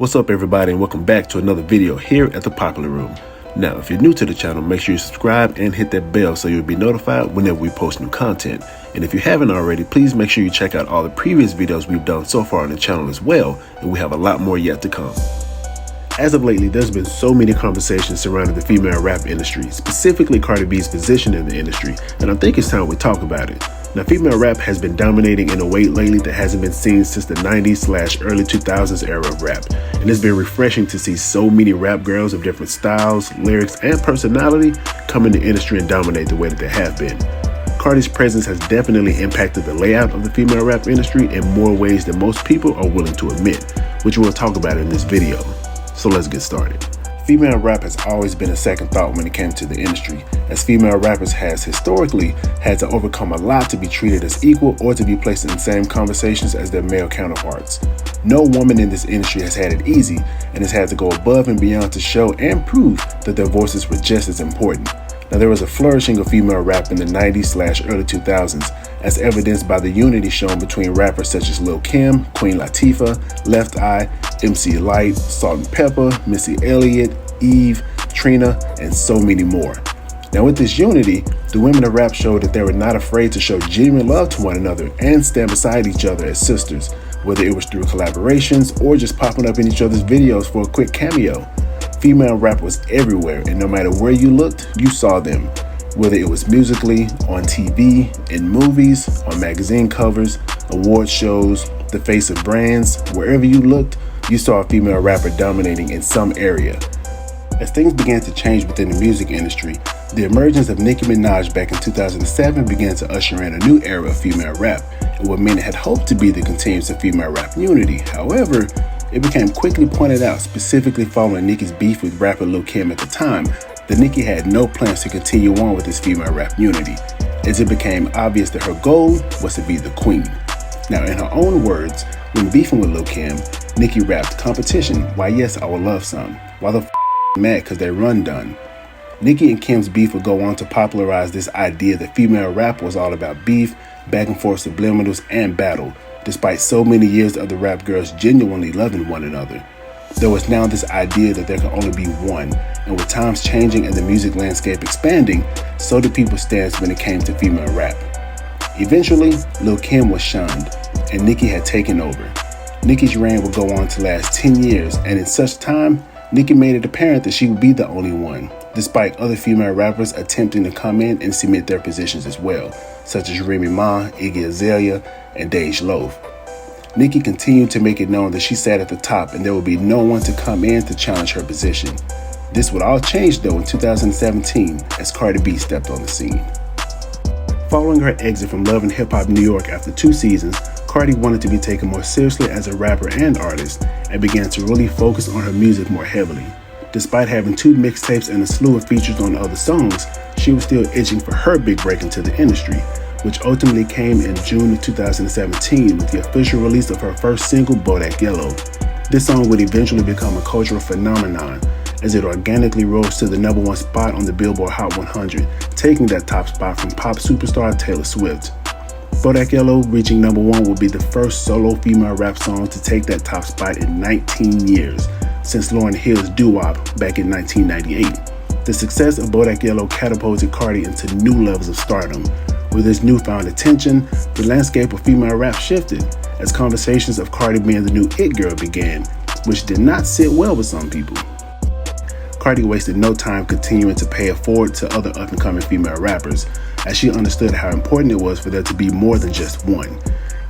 What's up everybody, and welcome back to another video here at the Popular Room. Now, if you're new to the channel, make sure you subscribe and hit that bell so you'll be notified whenever we post new content. And if you haven't already, please make sure you check out all the previous videos we've done so far on the channel as well, and we have a lot more yet to come. As of lately, there's been so many conversations surrounding the female rap industry, specifically Cardi B's position in the industry, and I think it's time we talk about it. Now, female rap has been dominating in a way lately that hasn't been seen since the 90s/early 2000s era of rap, and it's been refreshing to see so many rap girls of different styles, lyrics, and personality come in the industry and dominate the way that they have been. Cardi's presence has definitely impacted the layout of the female rap industry in more ways than most people are willing to admit, which we'll talk about in this video. So let's get started. Female rap has always been a second thought when it came to the industry, as female rappers has historically had to overcome a lot to be treated as equal or to be placed in the same conversations as their male counterparts. No woman in this industry has had it easy and has had to go above and beyond to show and prove that their voices were just as important. Now, there was a flourishing of female rap in the 90s/early 2000s, as evidenced by the unity shown between rappers such as Lil Kim, Queen Latifah, Left Eye, MC Lyte, Salt-N-Pepa, Missy Elliott, Eve, Trina, and so many more. Now, with this unity, the women of rap showed that they were not afraid to show genuine love to one another and stand beside each other as sisters, whether it was through collaborations or just popping up in each other's videos for a quick cameo. Female rap was everywhere, and no matter where you looked, you saw them. Whether it was musically, on TV, in movies, on magazine covers, award shows, the face of brands, wherever you looked, you saw a female rapper dominating in some area. As things began to change within the music industry, the emergence of Nicki Minaj back in 2007 began to usher in a new era of female rap, and what many had hoped to be the continuance of female rap unity. However, it became quickly pointed out, specifically following Nicki's beef with rapper Lil Kim at the time, that Nicki had no plans to continue on with this female rap unity, as it became obvious that her goal was to be the queen. Now, in her own words, when beefing with Lil Kim, Nicki rapped, "Competition, why yes, I would love some. Why the mad cause they run done." Nicki and Kim's beef would go on to popularize this idea that female rap was all about beef, back and forth subliminals, and battle, despite so many years of the rap girls genuinely loving one another. There was now this idea that there could only be one, and with times changing and the music landscape expanding, so did people's stance when it came to female rap. Eventually, Lil Kim was shunned, and Nicki had taken over. Nicki's reign would go on to last 10 years, and in such time, Nicki made it apparent that she would be the only one, despite other female rappers attempting to come in and cement their positions as well, such as Remy Ma, Iggy Azalea, and Dej Loaf. Nicki continued to make it known that she sat at the top and there would be no one to come in to challenge her position. This would all change though in 2017 as Cardi B stepped on the scene. Following her exit from Love and Hip Hop New York after 2 seasons, Cardi wanted to be taken more seriously as a rapper and artist and began to really focus on her music more heavily. Despite having 2 mixtapes and a slew of features on other songs, she was still itching for her big break into the industry, which ultimately came in June of 2017 with the official release of her first single, Bodak Yellow. This song would eventually become a cultural phenomenon as it organically rose to the #1 spot on the Billboard Hot 100, taking that top spot from pop superstar Taylor Swift. Bodak Yellow reaching #1 would be the first solo female rap song to take that top spot in 19 years, since Lauryn Hill's Doo-Wop back in 1998. The success of Bodak Yellow catapulted Cardi into new levels of stardom. With this newfound attention, the landscape of female rap shifted as conversations of Cardi being the new it girl began, which did not sit well with some people. Cardi wasted no time continuing to pay it forward to other up-and-coming female rappers, as she understood how important it was for there to be more than just one.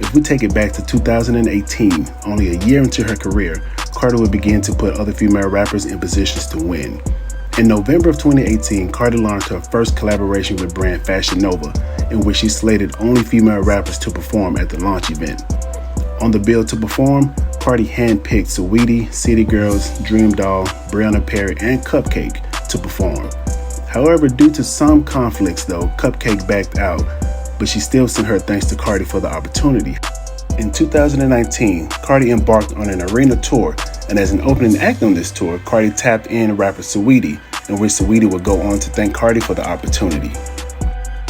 If we take it back to 2018, only a year into her career, Cardi would begin to put other female rappers in positions to win. In November of 2018, Cardi launched her first collaboration with brand Fashion Nova, in which she slated only female rappers to perform at the launch event. On the bill to perform, Cardi handpicked Saweetie, City Girls, Dream Doll, Brianna Perry, and Cupcake to perform. However, due to some conflicts though, Cupcake backed out, but she still sent her thanks to Cardi for the opportunity. In 2019, Cardi embarked on an arena tour, and as an opening act on this tour, Cardi tapped in rapper Saweetie, in which Saweetie would go on to thank Cardi for the opportunity.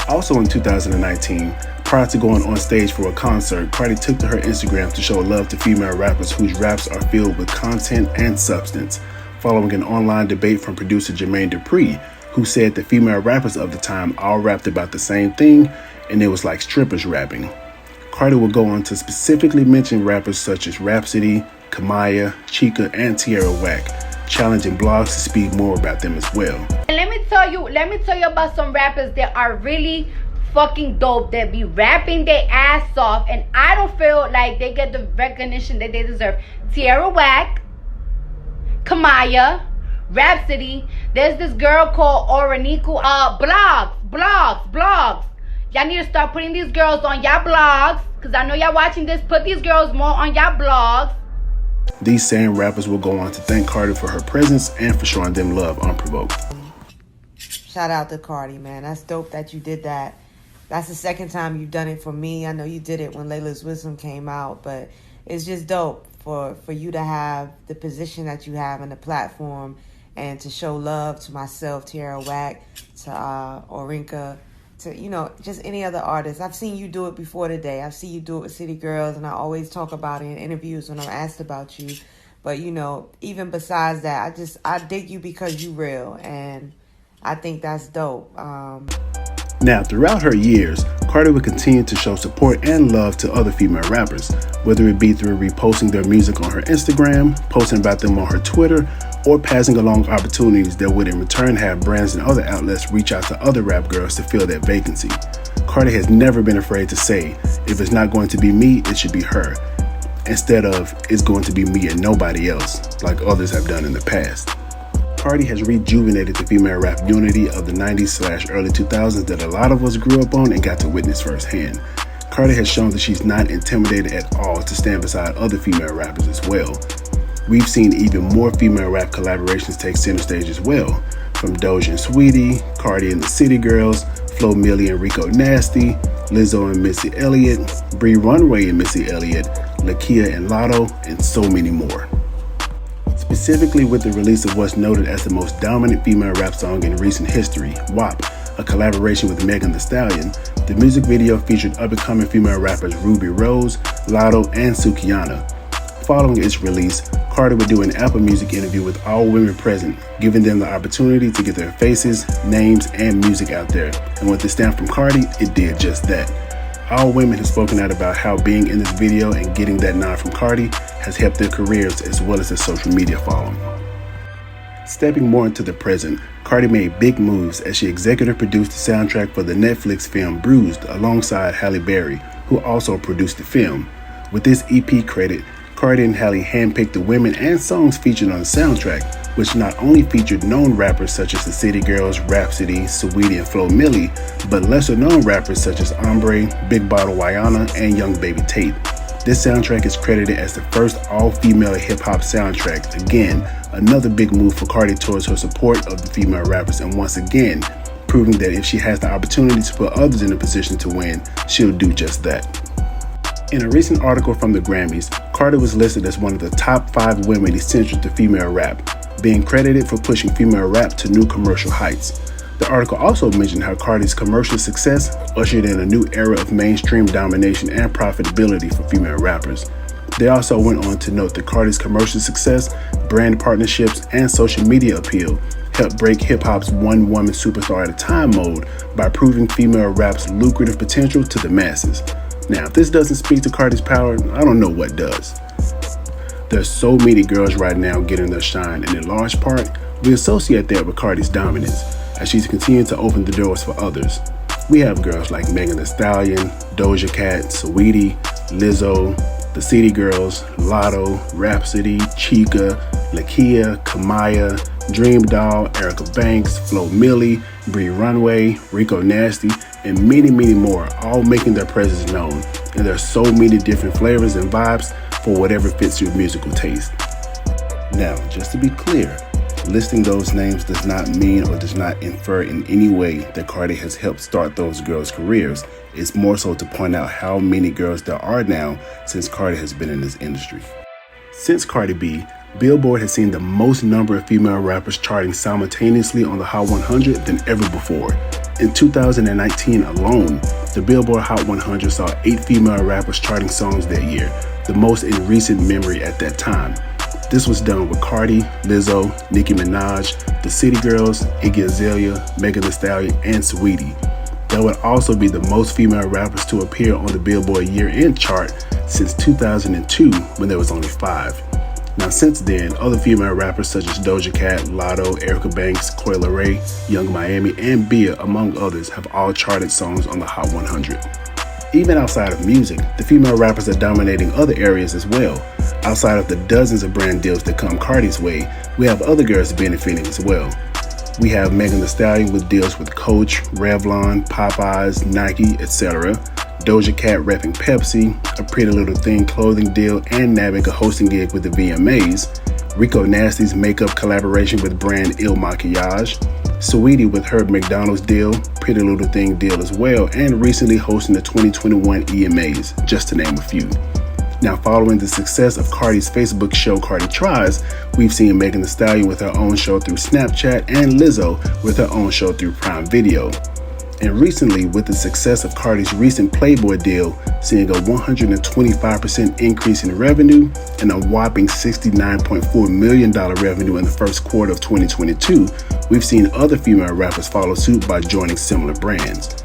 Also in 2019, Prior to going on stage for a concert, Cardi took to her Instagram to show love to female rappers whose raps are filled with content and substance, following an online debate from producer Jermaine Dupri, who said the female rappers of the time all rapped about the same thing, and it was like strippers rapping. Cardi will go on to specifically mention rappers such as Rhapsody, Kamaya, Chica, and Tierra Whack, challenging blogs to speak more about them as well. And let me tell you about some rappers that are really fucking dope, that be rapping their ass off, and I don't feel like they get the recognition that they deserve. Tierra Whack, Kamaya, Rhapsody. There's this girl called Oraniku. Blogs. Y'all need to start putting these girls on y'all blogs, because I know y'all watching this. Put these girls more on y'all blogs. These same rappers will go on to thank Cardi for her presence and for showing them love unprovoked. Shout out to Cardi, man. That's dope that you did that. That's the second time you've done it for me. I know you did it when Layla's Wisdom came out, but it's just dope for you to have the position that you have and the platform, and to show love to myself, Tierra Whack, to Orinka, to, just any other artist. I've seen you do it before today. I've seen you do it with City Girls, and I always talk about it in interviews when I'm asked about you. But, even besides that, I dig you because you real, and I think that's dope. Now, throughout her years, Cardi would continue to show support and love to other female rappers, whether it be through reposting their music on her Instagram, posting about them on her Twitter, or passing along opportunities that would in return have brands and other outlets reach out to other rap girls to fill that vacancy. Cardi has never been afraid to say, if it's not going to be me, it should be her, instead of it's going to be me and nobody else, like others have done in the past. Cardi has rejuvenated the female rap unity of the 90s/early 2000s that a lot of us grew up on and got to witness firsthand. Cardi has shown that she's not intimidated at all to stand beside other female rappers as well. We've seen even more female rap collaborations take center stage as well, from Doja and Sweetie, Cardi and the City Girls, Flo Milli and Rico Nasty, Lizzo and Missy Elliott, Bree Runway and Missy Elliott, Lakia and Lotto, and so many more. Specifically with the release of what's noted as the most dominant female rap song in recent history, WAP, a collaboration with Megan Thee Stallion, the music video featured up-and-coming female rappers Ruby Rose, Lotto, and Sukihana. Following its release, Cardi would do an Apple Music interview with all women present, giving them the opportunity to get their faces, names, and music out there. And with the stamp from Cardi, it did just that. All women have spoken out about how being in this video and getting that nod from Cardi has helped their careers as well as their social media following. Stepping more into the present, Cardi made big moves as she executive produced the soundtrack for the Netflix film Bruised alongside Halle Berry, who also produced the film. With this EP credit, Cardi and Halle handpicked the women and songs featured on the soundtrack, which not only featured known rappers such as the City Girls, Rhapsody, Saweetie, and Flo Milli, but lesser known rappers such as Ombre, Big Bottle Wayana, and Young Baby Tate. This soundtrack is credited as the first all-female hip-hop soundtrack. Again, another big move for Cardi towards her support of the female rappers, and once again, proving that if she has the opportunity to put others in a position to win, she'll do just that. In a recent article from the Grammys, Cardi was listed as one of the top 5 women essential to female rap, being credited for pushing female rap to new commercial heights. The article also mentioned how Cardi's commercial success ushered in a new era of mainstream domination and profitability for female rappers. They also went on to note that Cardi's commercial success, brand partnerships, and social media appeal helped break hip-hop's one-woman superstar at a time mode by proving female rap's lucrative potential to the masses. Now, if this doesn't speak to Cardi's power, I don't know what does. There's so many girls right now getting their shine, and in large part, we associate that with Cardi's dominance, as she's continued to open the doors for others. We have girls like Megan Thee Stallion, Doja Cat, Saweetie, Lizzo, the City Girls, Lotto, Rhapsody, Chica, Lakia, Kamaya, Dream Doll, Erica Banks, Flo Milli, Bree Runway, Rico Nasty, and many, many more, all making their presence known. And there's so many different flavors and vibes for whatever fits your musical taste. Now, just to be clear, listing those names does not mean or does not infer in any way that Cardi has helped start those girls' careers. It's more so to point out how many girls there are now since Cardi has been in this industry. Since Cardi B, Billboard has seen the most number of female rappers charting simultaneously on the Hot 100 than ever before. In 2019 alone, the Billboard Hot 100 saw 8 female rappers charting songs that year, the most in recent memory at that time. This was done with Cardi, Lizzo, Nicki Minaj, the City Girls, Iggy Azalea, Megan Thee Stallion, and Saweetie. That would also be the most female rappers to appear on the Billboard year-end chart since 2002, when there was only 5. Now since then, other female rappers such as Doja Cat, Lotto, Erica Banks, Coi Leray, Young Miami, and Bia, among others, have all charted songs on the Hot 100. Even outside of music, the female rappers are dominating other areas as well. Outside of the dozens of brand deals that come Cardi's way, we have other girls benefiting as well. We have Megan Thee Stallion with deals with Coach, Revlon, Popeyes, Nike, etc. Doja Cat repping Pepsi, a Pretty Little Thing clothing deal, and nabbing a hosting gig with the VMAs. Rico Nasty's makeup collaboration with brand Il Makiage. Saweetie with her McDonald's deal, Pretty Little Thing deal as well, and recently hosting the 2021 EMAs, just to name a few. Now, following the success of Cardi's Facebook show Cardi Tries, we've seen Megan Thee Stallion with her own show through Snapchat and Lizzo with her own show through Prime Video. And recently, with the success of Cardi's recent Playboy deal, seeing a 125% increase in revenue and a whopping $69.4 million revenue in the first quarter of 2022, we've seen other female rappers follow suit by joining similar brands.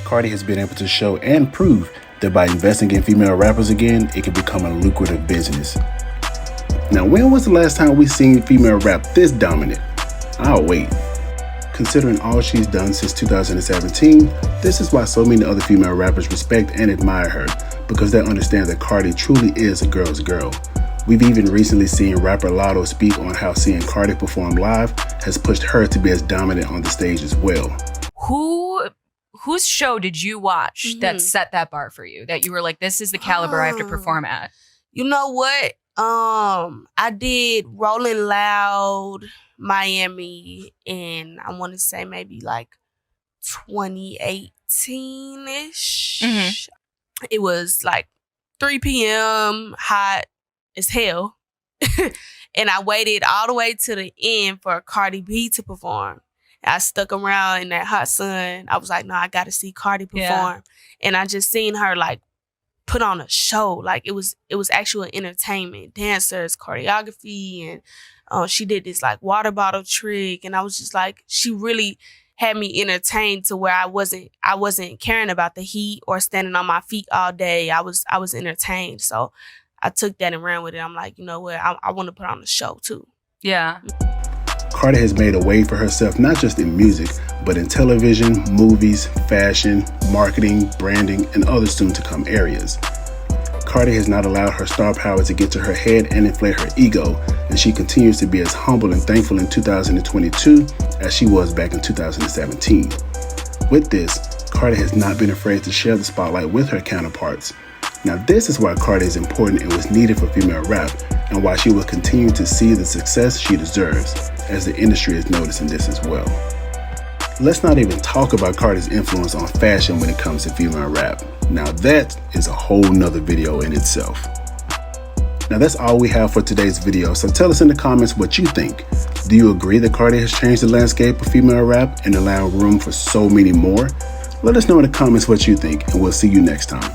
Cardi has been able to show and prove that by investing in female rappers again, it can become a lucrative business. Now, when was the last time we seen female rap this dominant? I'll wait. Considering all she's done since 2017, this is why so many other female rappers respect and admire her, because they understand that Cardi truly is a girl's girl. We've even recently seen rapper Lotto speak on how seeing Cardi perform live has pushed her to be as dominant on the stage as well. Whose show did you watch that set that bar for you? That you were like, this is the caliber I have to perform at? You know what? I did Rolling Loud Miami in, I want to say maybe like 2018-ish. It was like 3 p.m., hot as hell. And I waited all the way to the end for Cardi B to perform. I stuck around in that hot sun. I was like, no, I got to see Cardi perform. Yeah. And I just seen her like put on a show. Like it was actual entertainment, dancers, choreography, and she did this like water bottle trick. And I was just like, she really had me entertained to where I wasn't caring about the heat or standing on my feet all day. I was entertained. So I took that and ran with it. I'm like, you know what? I want to put on a show too. Yeah. Cardi has made a way for herself not just in music, but in television, movies, fashion, marketing, branding, and other soon-to-come areas. Cardi has not allowed her star power to get to her head and inflate her ego, and she continues to be as humble and thankful in 2022 as she was back in 2017. With this, Cardi has not been afraid to share the spotlight with her counterparts. Now, this is why Cardi is important and was needed for female rap, and why she will continue to see the success she deserves, as the industry is noticing this as well. Let's not even talk about Cardi's influence on fashion when it comes to female rap. Now that is a whole nother video in itself. Now that's all we have for today's video, so tell us in the comments what you think. Do you agree that Cardi has changed the landscape of female rap and allowed room for so many more? Let us know in the comments what you think, and we'll see you next time.